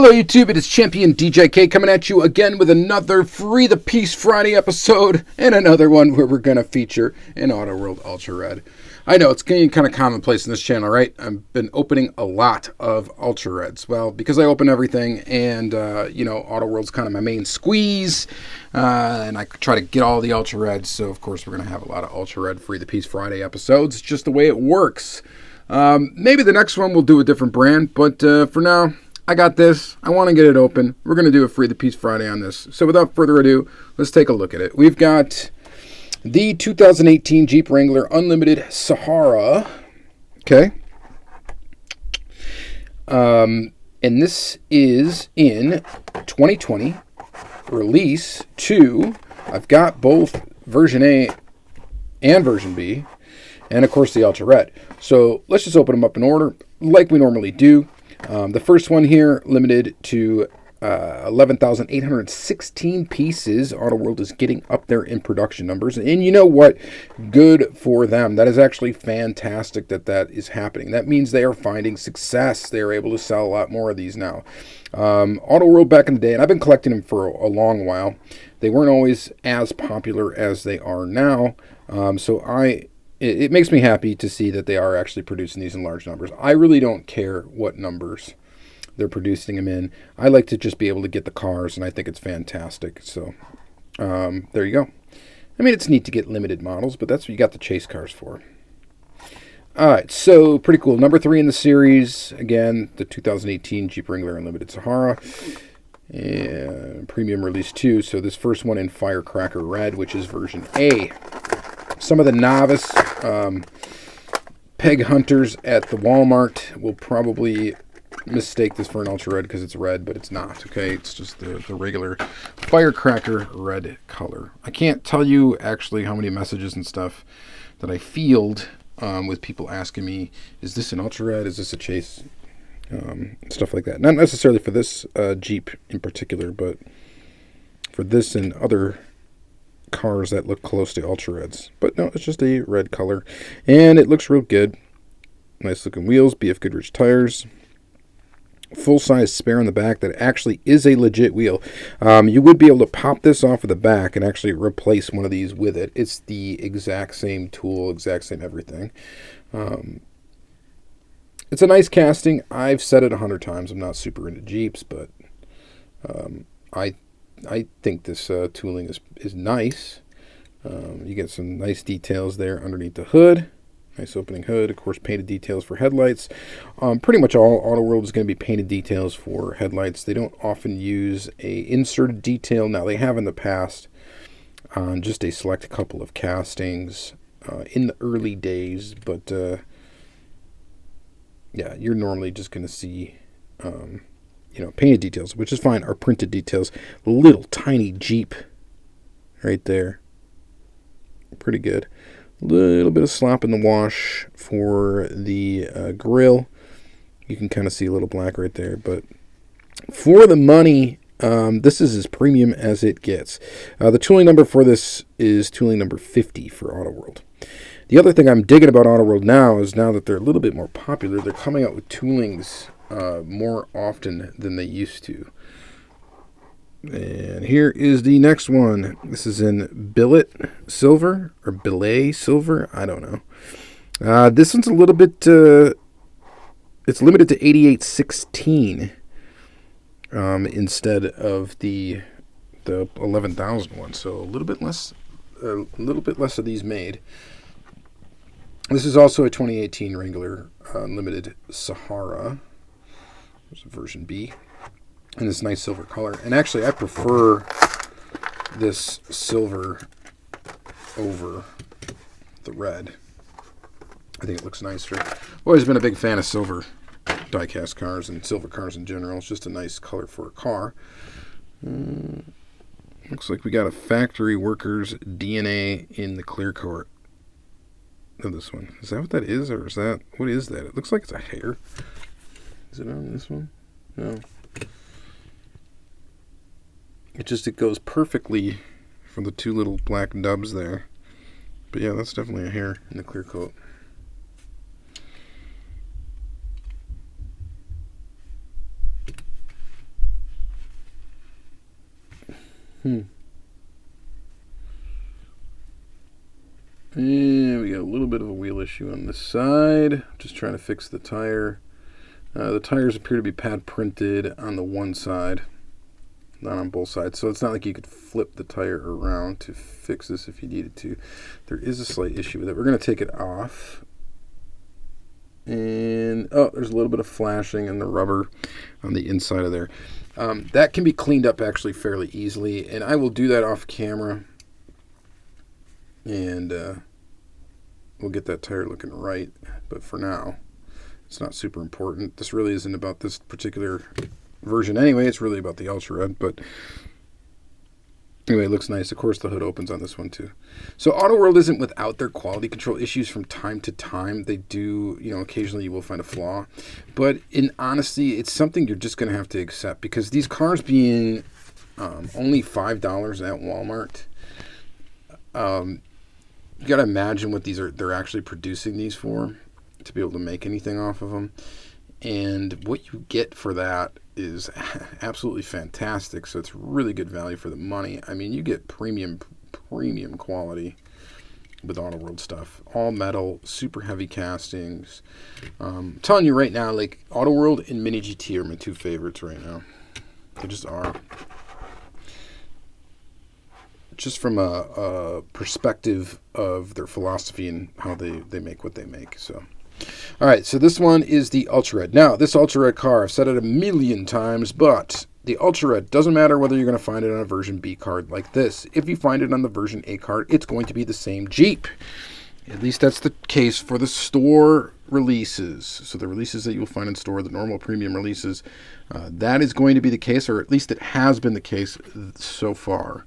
Hello YouTube, it is Championdjk coming at you again with another Free the Piece Friday episode and another one where we're going to feature an Auto World Ultra Red. I know, it's getting kind of commonplace in this channel, right? I've been opening a lot of Ultra Reds. Well, because I open everything and, Auto World's kind of my main squeeze, and I try to get all the Ultra Reds, so of course we're going to have a lot of Ultra Red Free the Piece Friday episodes. It's just the way it works. Maybe the next one we'll do a different brand, but for now, I got this. I want to get it open. We're going to do a Free the Piece Friday on this. So without further ado, let's take a look at it. We've got the 2018 Jeep Wrangler Unlimited Sahara. Okay. And this is in 2020. Release 2. I've got both version A and version B. And of course the Ultra Red. So let's just open them up in order like we normally do. The first one here, limited to 11,816 pieces. Auto World is getting up there in production numbers. And you know what? Good for them. That is actually fantastic that is happening. That means they are finding success. They are able to sell a lot more of these now. Auto World back in the day, and I've been collecting them for a long while, they weren't always as popular as they are now. It makes me happy to see that they are actually producing these in large numbers. I really don't care what numbers they're producing them in. I like to just be able to get the cars, and I think it's fantastic. So, there you go. I mean, it's neat to get limited models, but that's what you got the chase cars for. Alright, so pretty cool. Number 3 in the series. Again, the 2018 Jeep Wrangler Unlimited Sahara. And Premium Release 2. So this first one in Firecracker Red, which is version A. Some of the novice peg hunters at the Walmart will probably mistake this for an Ultra Red because it's red, but it's not, okay? It's just the regular Firecracker Red color. I can't tell you actually how many messages and stuff that I field with people asking me, is this an Ultra Red? Is this a chase? Stuff like that. Not necessarily for this Jeep in particular, but for this and other cars that look close to Ultra Reds. But no, it's just a red color. And it looks real good. Nice looking wheels, BF Goodrich tires. Full-size spare on the back that actually is a legit wheel. You would be able to pop this off of the back and actually replace one of these with it. It's the exact same tool, exact same everything. It's a nice casting. I've said it 100 times. I'm not super into Jeeps, but I think this tooling is nice. You get some nice details there underneath the hood. Nice opening hood. Of course, painted details for headlights. Pretty much all Auto World is going to be painted details for headlights. They don't often use a inserted detail. Now, they have in the past on just a select couple of castings in the early days. But, yeah, you're normally just going to see painted details, which is fine, or printed details. Little tiny Jeep right there. Pretty good. Little bit of slop in the wash for the grill. You can kind of see a little black right there, but for the money, this is as premium as it gets. The tooling number for this is tooling number 50 for Auto World. The other thing I'm digging about Auto World now is now that they're a little bit more popular, they're coming out with toolings more often than they used to. And here is the next one. This is in billet silver or billet silver. I don't know. This one's a little bit. It's limited to 8816 instead of the 11,000 one. So a little bit less. A little bit less of these made. This is also a 2018 Wrangler Unlimited Sahara. There's a version B. In this nice silver color. And actually, I prefer this silver over the red. I think it looks nicer. I've always been a big fan of silver diecast cars and silver cars in general. It's just a nice color for a car. Looks like we got a factory worker's DNA in the clear coat of this one. Is that what that is? Or is that... What is that? It looks like it's a hair. Is it on this one? No. It goes perfectly for the two little black dubs there. But yeah, that's definitely a hair in the clear coat. And we got a little bit of a wheel issue on this side. Just trying to fix the tire. The tires appear to be pad printed on the one side, not on both sides. So it's not like you could flip the tire around to fix this if you needed to. There is a slight issue with it. We're going to take it off. And, oh, there's a little bit of flashing in the rubber on the inside of there. That can be cleaned up actually fairly easily. And I will do that off camera. And we'll get that tire looking right. But for now, it's not super important. This really isn't about this particular version anyway. It's really about the Ultra Red. But anyway, it looks nice. Of course, the hood opens on this one too. So AutoWorld isn't without their quality control issues from time to time. They do, occasionally you will find a flaw. But in honesty, it's something you're just going to have to accept, because these cars being only $5 at Walmart, you got to imagine what they're actually producing these for, to be able to make anything off of them. And what you get for that is absolutely fantastic. So it's really good value for the money. I mean, you get premium quality with AutoWorld stuff. All metal, super heavy castings. I'm telling you right now, like, AutoWorld and Mini GT are my two favorites right now. They just are. Just from a perspective of their philosophy and how they make what they make. So, all right, so this one is the Ultra Red. Now, this Ultra Red car, I've said it a million times, but the Ultra Red doesn't matter whether you're going to find it on a version B card like this. If you find it on the version A card, it's going to be the same Jeep. At least that's the case for the store releases. So the releases that you'll find in store, the normal premium releases, that is going to be the case, or at least it has been the case so far.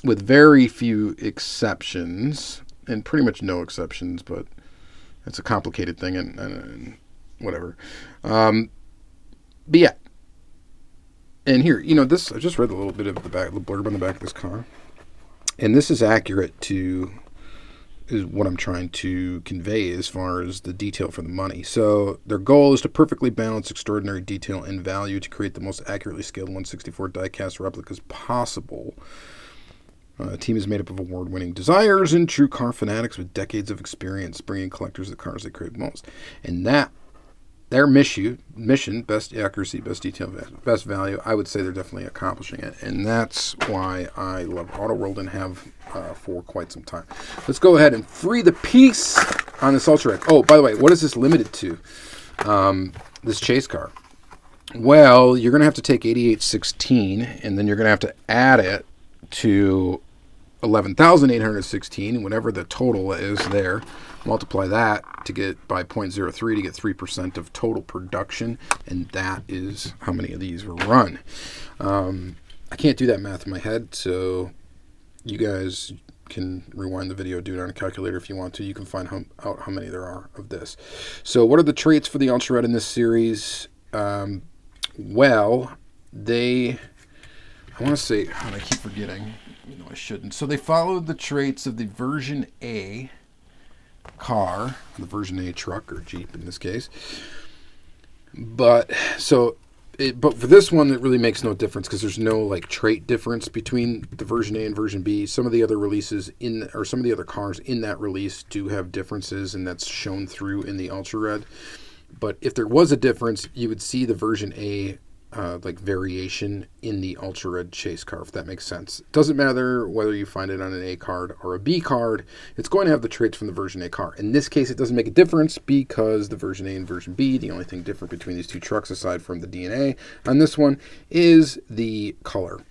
With very few exceptions, and pretty much no exceptions, but it's a complicated thing and whatever. But yeah. And here, this, I just read a little bit of the blurb on the back of this car. And this is accurate is what I'm trying to convey as far as the detail for the money. So their goal is to perfectly balance extraordinary detail and value to create the most accurately scaled 1/64 diecast replicas possible. The team is made up of award-winning designers and true car fanatics with decades of experience bringing collectors the cars they crave most. And that, their mission, best accuracy, best detail, best value, I would say they're definitely accomplishing it. And that's why I love AutoWorld and have for quite some time. Let's go ahead and free the piece on this Ultra Red. Oh, by the way, what is this limited to? This chase car. Well, you're going to have to take 8816, and then you're going to have to add it to 11,816, and whatever the total is there, multiply that to get by 0.03 to get 3% of total production, and that is how many of these were run. I can't do that math in my head, so you guys can rewind the video, do it on a calculator if you want to. You can find out how many there are of this. So what are the traits for the Ultra Red in this series? Well, I want to say, and I keep forgetting, I shouldn't. So they followed the traits of the version A car, the version A truck or Jeep in this case. But for this one, it really makes no difference because there's no trait difference between the version A and version B. Some of the other releases some of the other cars in that release do have differences, and that's shown through in the Ultra Red. But if there was a difference, you would see the version A variation in the Ultra Red chase car, if that makes sense. It doesn't matter whether you find it on an A card or a B card, it's going to have the traits from the version A car. In this case, it doesn't make a difference because the version A and version B, the only thing different between these two trucks aside from the DNA on this one is the color.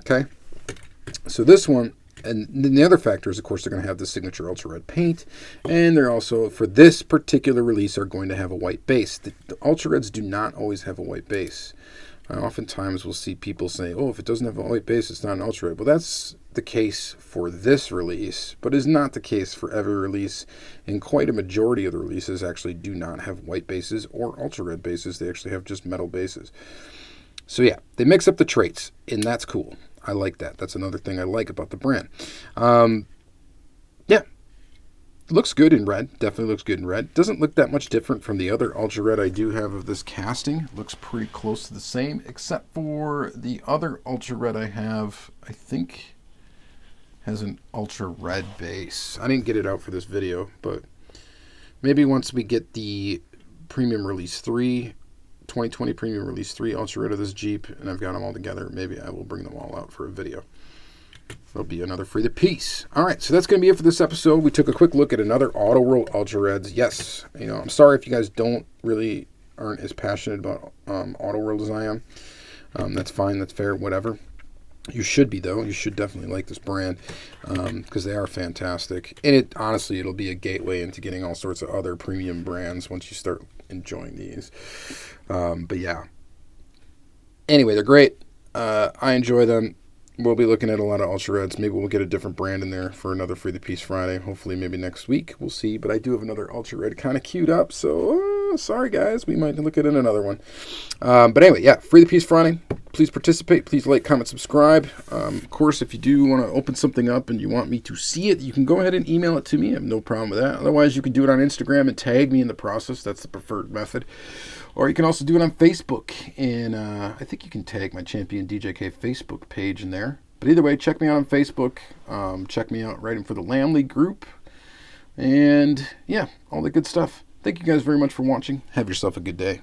Okay? So this one, and then the other factor is, of course, they're going to have the signature Ultra Red paint, and they're also, for this particular release, are going to have a white base. The Ultra Reds do not always have a white base. Oftentimes we'll see people say, oh, if it doesn't have a white base, it's not an Ultra Red. Well, that's the case for this release, but is not the case for every release, and quite a majority of the releases actually do not have white bases or Ultra Red bases. They actually have just metal bases. So yeah, they mix up the traits, and that's cool. I like that. That's another thing I like about the brand. Yeah. Looks good in red. Definitely looks good in red. Doesn't look that much different from the other ultra red I do have of this casting. Looks pretty close to the same, except for the other ultra red I have, I think, has an ultra red base. I didn't get it out for this video, but maybe once we get the Premium Release 3, 2020 Premium Release 3 ultra red of this Jeep, and I've got them all together, maybe I will bring them all out for a video. There'll be another for the piece. All right, so that's going to be it for this episode. We took a quick look at another Auto World Ultra Reds. Yes, I'm sorry if you guys aren't as passionate about Auto World as I am. That's fine, that's fair, whatever. You should be, though. You should definitely like this brand because they are fantastic. And honestly, it'll be a gateway into getting all sorts of other premium brands once you start enjoying these. But yeah. Anyway, they're great. I enjoy them. We'll be looking at a lot of Ultra Reds. Maybe we'll get a different brand in there for another Free the Piece Friday. Hopefully maybe next week. We'll see. But I do have another Ultra Red kind of queued up. So sorry, guys. We might look at another one. But anyway, yeah. Free the Piece Friday. Please participate. Please like, comment, subscribe. Of course, if you do want to open something up and you want me to see it, you can go ahead and email it to me. I have no problem with that. Otherwise, you can do it on Instagram and tag me in the process. That's the preferred method. Or you can also do it on Facebook. And I think you can tag my Championdjk Facebook page in there. But either way, check me out on Facebook. Check me out writing for the Lamb League group. And yeah, all the good stuff. Thank you guys very much for watching. Have yourself a good day.